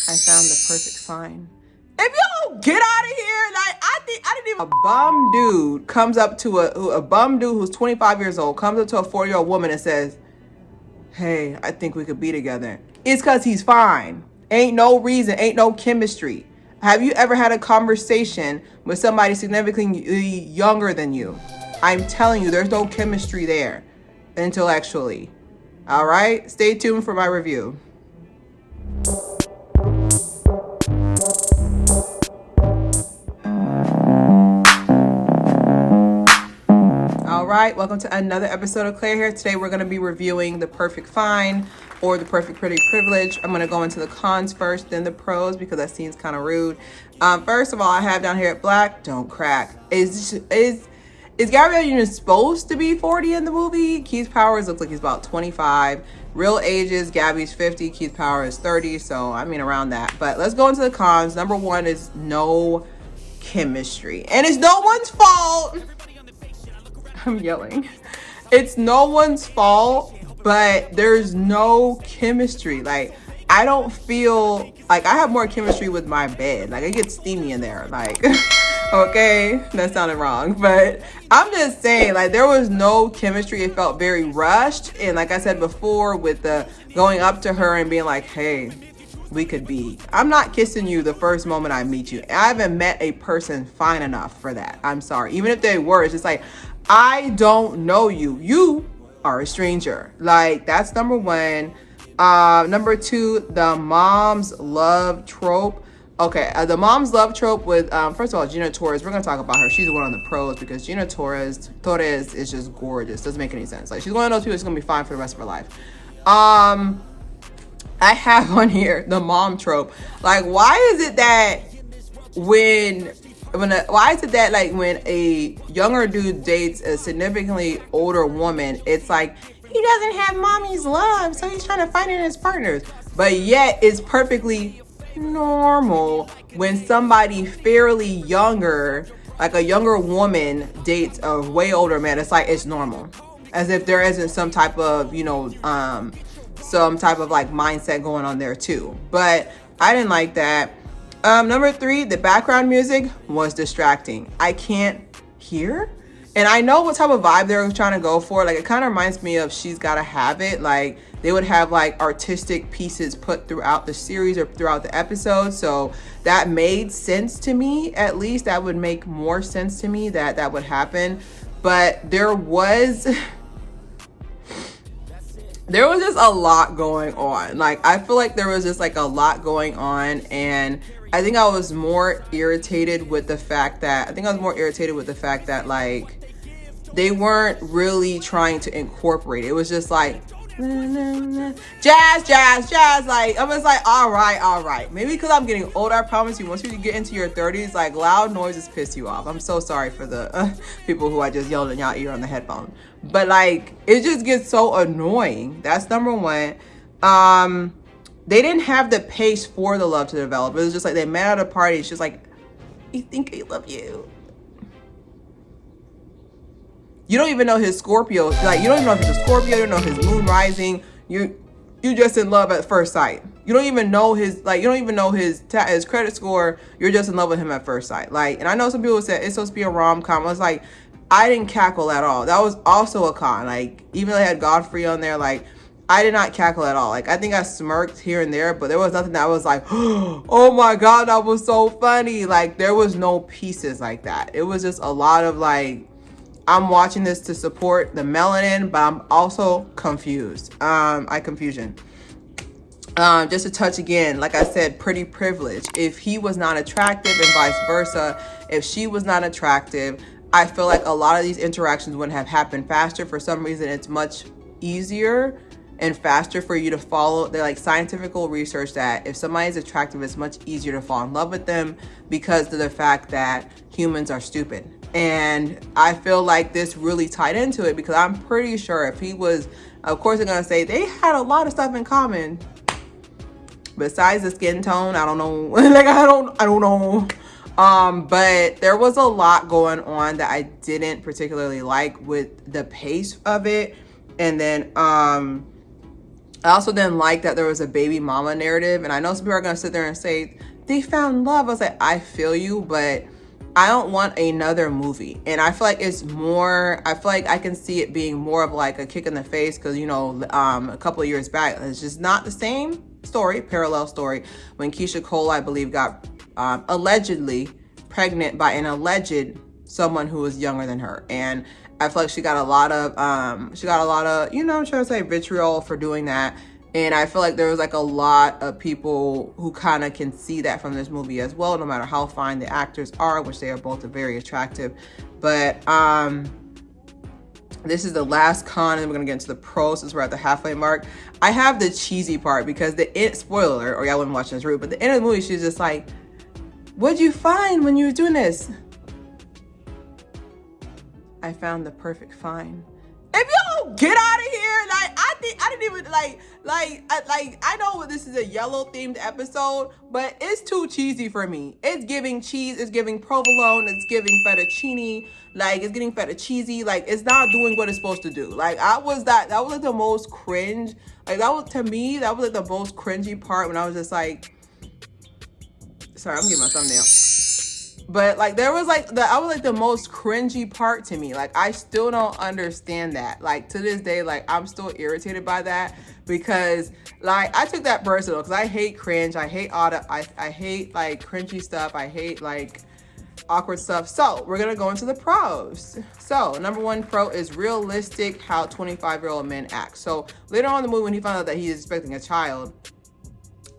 I found the perfect find. If you don't get out of here, like I didn't even. A bum dude comes up to a bum dude who's 25 years old comes up to a 40-year-old woman and says, "Hey, I think we could be together." It's because he's fine. Ain't no reason. Ain't no chemistry. Have you ever had a conversation with somebody significantly younger than you? I'm telling you, there's no chemistry there, intellectually. All right, stay tuned for my review. All right, welcome to another episode of Claire here. Today we're going to be reviewing The Perfect Find or The Perfect Pretty Privilege. I'm going to go into the cons first, then the pros, because that seems kind of rude. First of all, I have down here at Black, don't crack. Is Gabrielle Union supposed to be 40 in the movie? Keith Powers looks like he's about 25. Real ages, Gabby's 50, Keith Powers is 30, so I mean around that. But let's go into the cons. Number one is no chemistry. And it's no one's fault. I'm yelling. It's no one's fault, but there's no chemistry. Like, I don't feel like I have more chemistry with my bed. Like, it gets steamy in there. Like, okay, that sounded wrong, but I'm just saying, like, there was no chemistry. It felt very rushed. And like I said before, with the going up to her and being like, "Hey, we could be." I'm not kissing you the first moment I meet you. I haven't met a person fine enough for that. I'm sorry. Even if they were, it's just like, I don't know you. You are a stranger. Like, that's number one. Number two, the mom's love trope. Okay, the mom's love trope with, first of all, Gina Torres. We're going to talk about her. She's the one on the pros because Gina Torres is just gorgeous. Doesn't make any sense. Like, she's one of those people that's going to be fine for the rest of her life. I have on here the mom trope. Like, why is it that why is it that like when a younger dude dates a significantly older woman, it's like he doesn't have mommy's love, so he's trying to find it in his partners. But yet it's perfectly normal when somebody fairly younger, like a younger woman, dates a way older man. It's like it's normal, as if there isn't some type of some type of like mindset going on there too. But I didn't like that. Number three, the background music was distracting. I can't hear. And I know what type of vibe they're trying to go for. Like, it kind of reminds me of She's Gotta Have It. Like, they would have like artistic pieces put throughout the series or throughout the episode. So that made sense to me. At least that would make more sense to me that would happen. But there was just a lot going on. Like, I feel like there was just like a lot going on, and I think I was more irritated with the fact that like they weren't really trying to incorporate it. It was just like jazz. Like, I was like, all right. Maybe because I'm getting older, I promise you, once you get into your 30s, like, loud noises piss you off. I'm so sorry for the people who I just yelled in y'all ear on the headphone. But like, it just gets so annoying. That's number one. They didn't have the pace for the love to develop. It was just like they met at a party. It's just like, you think I love you? You don't even know his Scorpio. Like, you don't even know if he's a Scorpio. You don't know his moon rising. You just in love at first sight. You don't even know his credit score. You're just in love with him at first sight. Like, and I know some people said it's supposed to be a rom-com. I was like, I didn't cackle at all. That was also a con. Like, even though they had Godfrey on there, like, I did not cackle at all. Like, I think I smirked here and there, but there was nothing that was like, oh my God, that was so funny. Like, there was no pieces like that. It was just a lot of like, I'm watching this to support the melanin, but I'm also confused. Confusion. Just to touch again, like I said, pretty privilege. If he was not attractive and vice versa, if she was not attractive, I feel like a lot of these interactions wouldn't have happened faster. For some reason, it's much easier and faster for you to follow. They're like scientific research that if somebody's attractive, it's much easier to fall in love with them because of the fact that humans are stupid. And I feel like this really tied into it because I'm pretty sure if he was, of course they're gonna say they had a lot of stuff in common besides the skin tone. I don't know. Like, I don't know. But there was a lot going on that I didn't particularly like with the pace of it. And then I also didn't like that there was a baby mama narrative. And I know some people are going to sit there and say, they found love. I was like, I feel you, but I don't want another movie. And I feel like it's more, I feel like I can see it being more of like a kick in the face because, you know, a couple of years back, it's just not the same story, parallel story, when Keisha Cole, I believe, got allegedly pregnant by an alleged someone who was younger than her. And I feel like she got a lot of, you know, I'm trying to say vitriol for doing that. And I feel like there was like a lot of people who kind of can see that from this movie as well, no matter how fine the actors are, which they are both very attractive. But this is the last con, and we're gonna get into the pros since we're at the halfway mark. I have the cheesy part because spoiler, or y'all wouldn't watch this route, but the end of the movie, she's just like, what'd you find when you were doing this? I found the perfect find. If y'all get out of here, like I didn't even I know this is a yellow themed episode, but it's too cheesy for me. It's giving cheese, it's giving provolone, it's giving fettuccine, like it's getting feta cheesy, like it's not doing what it's supposed to do. Like that was like the most cringe. Like that was, to me, that was like the most cringy part when I was just like, sorry, I'm getting my thumbnail. But like there was like that was like the most cringy part to me. Like I still don't understand that. Like to this day, like I'm still irritated by that because like I took that personal because I hate cringe. I hate I hate like cringy stuff. I hate like awkward stuff. So we're gonna go into the pros. So number one pro is realistic how 25-year-old men act. So later on in the movie when he found out that he is expecting a child,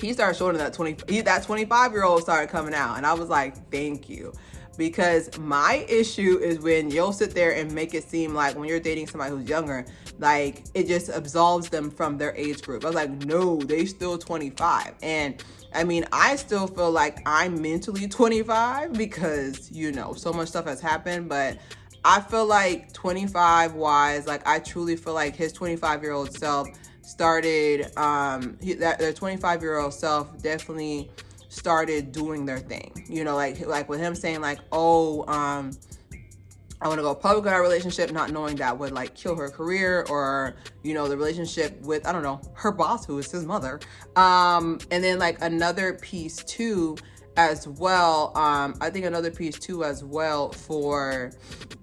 he started showing that 25-year-old started coming out. And I was like, thank you. Because my issue is when you'll sit there and make it seem like when you're dating somebody who's younger, like it just absolves them from their age group. I was like, no, they still 25. And I mean, I still feel like I'm mentally 25 because, you know, so much stuff has happened. But I feel like 25 wise, like I truly feel like his 25-year-old self started their 25-year-old self definitely started doing their thing, you know, like with him saying like, oh, I want to go public with our relationship, not knowing that would like kill her career, or you know, the relationship with, I don't know, her boss, who is his mother. And then like another piece too as well, I think another piece too as well for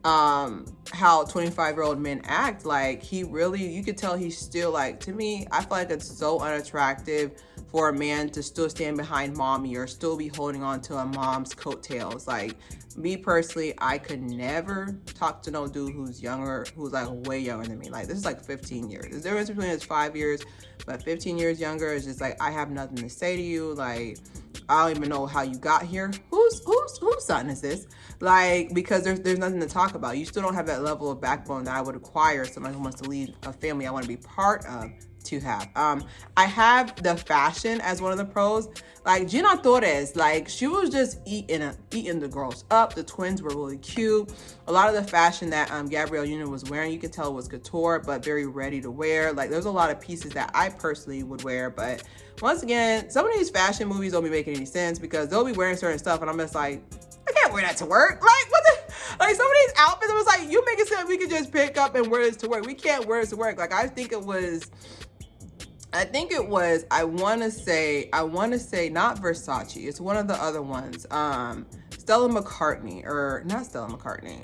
how 25-year-old men act. Like he really, you could tell he's still like, to me, I feel like it's so unattractive for a man to still stand behind mommy or still be holding on to a mom's coattails. Like me personally, I could never talk to no dude who's younger, who's like way younger than me. Like this is like 15 years. The difference between us 5 years, but 15 years younger is just like, I have nothing to say to you. Like, I don't even know how you got here. Whose son is this? Like, because there's nothing to talk about. You still don't have that level of backbone that I would require someone who wants to lead a family I want to be part of to have. I have the fashion as one of the pros. Like Gina Torres, like she was just eating the girls up. The twins were really cute. A lot of the fashion that Gabrielle Union was wearing, you could tell was couture, but very ready to wear. Like there's a lot of pieces that I personally would wear, but once again, some of these fashion movies don't be making any sense because they'll be wearing certain stuff and I'm just like, I can't wear that to work. Like what the, like some of these outfits, I was like, you make it sound we could just pick up and wear this to work. We can't wear this to work. Like I want to say not Versace. It's one of the other ones. Stella McCartney, or not Stella McCartney.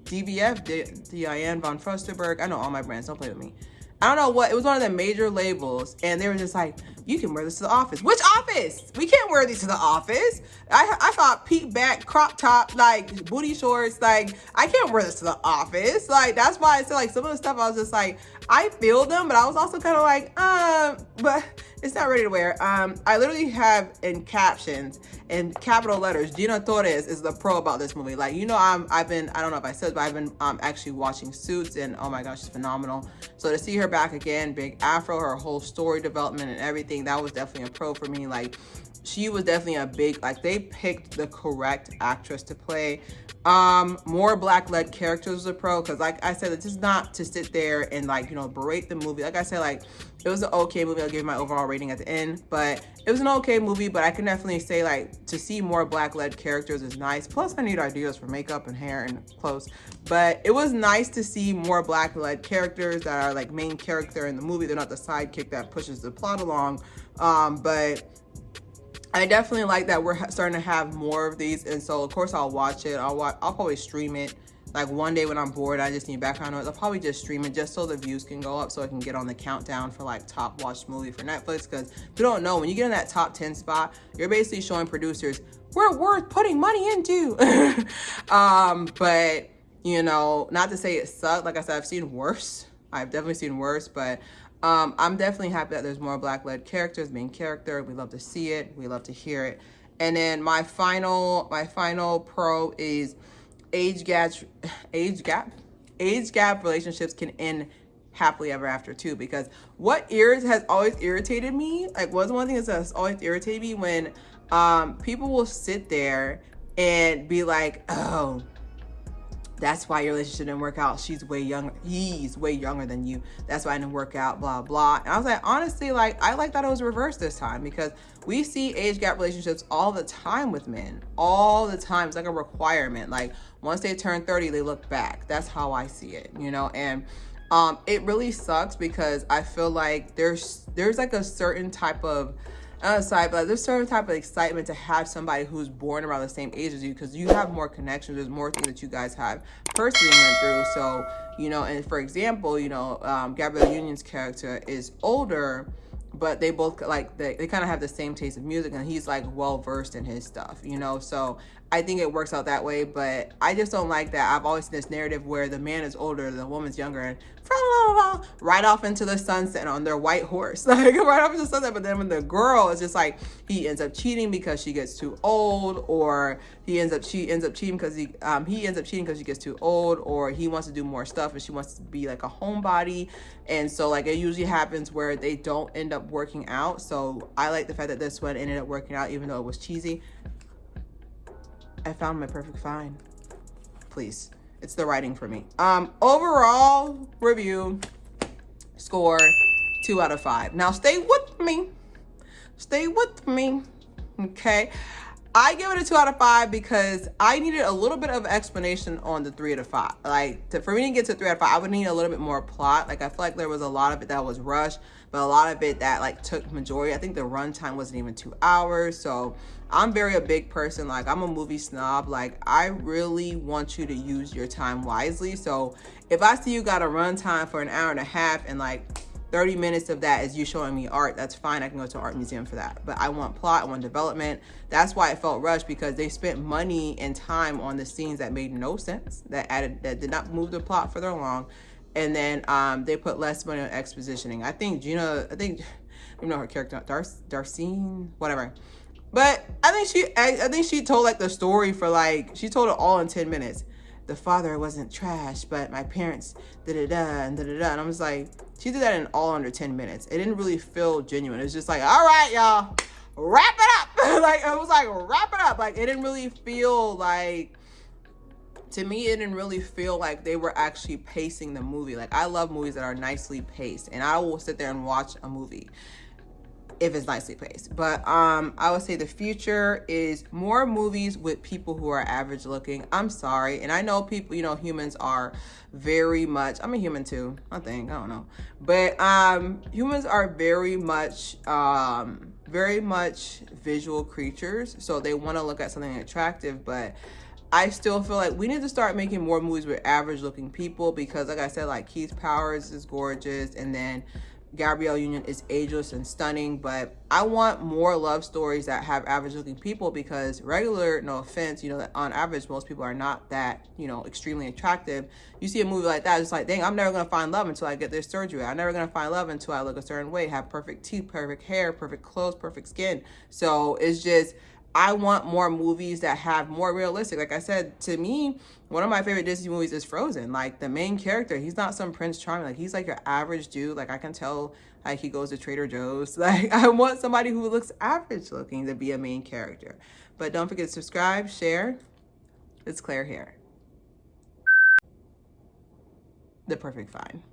DVF, Diane von Furstenberg. I know all my brands. Don't play with me. I don't know what, it was one of the major labels, and they were just like, you can wear this to the office. Which office? We can't wear these to the office. I thought peak back, crop top, like booty shorts, like I can't wear this to the office. Like that's why I said like some of the stuff I was just like, I feel them, but I was also kind of like, but it's not ready to wear. I literally have in captions, in capital letters, Gina Torres is the pro about this movie. Like, you know, I don't know if I said, but I've been actually watching Suits, and oh my gosh, she's phenomenal. So to see her back again, big afro, her whole story development and everything, that was definitely a pro for me. Like, she was definitely a big, like, they picked the correct actress to play. More black led characters was a pro, because like I said, it's just not to sit there and like, you know, berate the movie. Like I said, like, it was an okay movie. I'll give my overall rating at the end, but it was an okay movie. But I can definitely say, like, to see more black led characters is nice. Plus I need ideas for makeup and hair and clothes, but it was nice to see more black led characters that are like main character in the movie. They're not the sidekick that pushes the plot along. But I definitely like that we're starting to have more of these, and so of course I'll watch it. I'll probably stream it. Like one day when I'm bored, I just need background noise, I'll probably just stream it just so the views can go up, so I can get on the countdown for like top watched movie for Netflix. Because if you don't know, when you get in that top 10 spot, you're basically showing producers we're worth putting money into. But you know, not to say it sucked. Like I said, I've seen worse. I've definitely seen worse, but I'm definitely happy that there's more black led characters, main character. We love to see it. We love to hear it. And then my final pro is age gap relationships can end happily ever after too. Because what has always irritated me, like, was one thing that's always irritated me when people will sit there and be like, oh, that's why your relationship didn't work out. He's way younger than you. That's why it didn't work out, blah, blah. And I was like, honestly, like, I like that it was reversed this time, because we see age gap relationships all the time with men. All the time. It's like a requirement. Like, once they turn 30, they look back. That's how I see it, you know? And it really sucks, because I feel like there's like a certain type of there's certain type of excitement to have somebody who's born around the same age as you, because you have more connections. There's more things that you guys have personally went through. So, you know, and for example, you know, Gabrielle Union's character is older, but they both like they kind of have the same taste of music, and he's like well versed in his stuff, you know. So I think it works out that way, but I just don't like that. I've always seen this narrative where the man is older, the woman's younger, and right off into the sunset on their white horse, like right off into the sunset. But then when the girl is just like, he ends up cheating because she gets too old, or she ends up cheating because he ends up cheating because she gets too old, or he wants to do more stuff and she wants to be like a homebody. And so like it usually happens where they don't end up working out. So I like the fact that this one ended up working out, even though it was cheesy. I found my perfect fine. Please. It's the writing for me. Overall review score 2 out of 5. Now stay with me. Okay. I give it a 2 out of 5 because I needed a little bit of explanation on the 3 out of 5. Like, for me to get to 3 out of 5, I would need a little bit more plot. Like, I feel like there was a lot of it that was rushed, but a lot of it that like took majority. I think the runtime wasn't even 2 hours. So I'm a big person. Like, I'm a movie snob. Like, I really want you to use your time wisely. So if I see you got a runtime for an hour and a half and like 30 minutes of that is you showing me art, that's fine. I can go to an art museum for that. But I want plot, I want development. That's why it felt rushed, because they spent money and time on the scenes that made no sense, that did not move the plot further along. And then they put less money on expositioning. I think you know her character, Darcine, whatever. But I think she told like the story for like, she told it all in 10 minutes. The father wasn't trash, but my parents da-da-da and da-da-da. And I was like, she did that in all under 10 minutes. It didn't really feel genuine. It was just like, all right, y'all, wrap it up. Like, it was like, wrap it up. Like, it didn't really feel like, to me, it didn't really feel like they were actually pacing the movie. Like, I love movies that are nicely paced, and I will sit there and watch a movie if it's nicely paced. But I would say the future is more movies with people who are average looking. I'm sorry, and I know people, you know, humans are very much, I'm a human too, I think, I don't know, but humans are very much visual creatures, so they want to look at something attractive. But I still feel like we need to start making more movies with average looking people, because like I said, like Keith Powers is gorgeous, and then Gabrielle Union is ageless and stunning. But I want more love stories that have average looking people, because regular, no offense, you know, on average, most people are not that, you know, extremely attractive. You see a movie like that, it's like, dang, I'm never going to find love until I get this surgery. I'm never going to find love until I look a certain way, have perfect teeth, perfect hair, perfect clothes, perfect skin. So it's just, I want more movies that have more realistic. Like I said, to me, one of my favorite Disney movies is Frozen. Like the main character, he's not some Prince Charming. Like he's like your average dude. Like I can tell like he goes to Trader Joe's. Like I want somebody who looks average looking to be a main character. But don't forget to subscribe, share. It's Claire Haire. The Perfect Fine.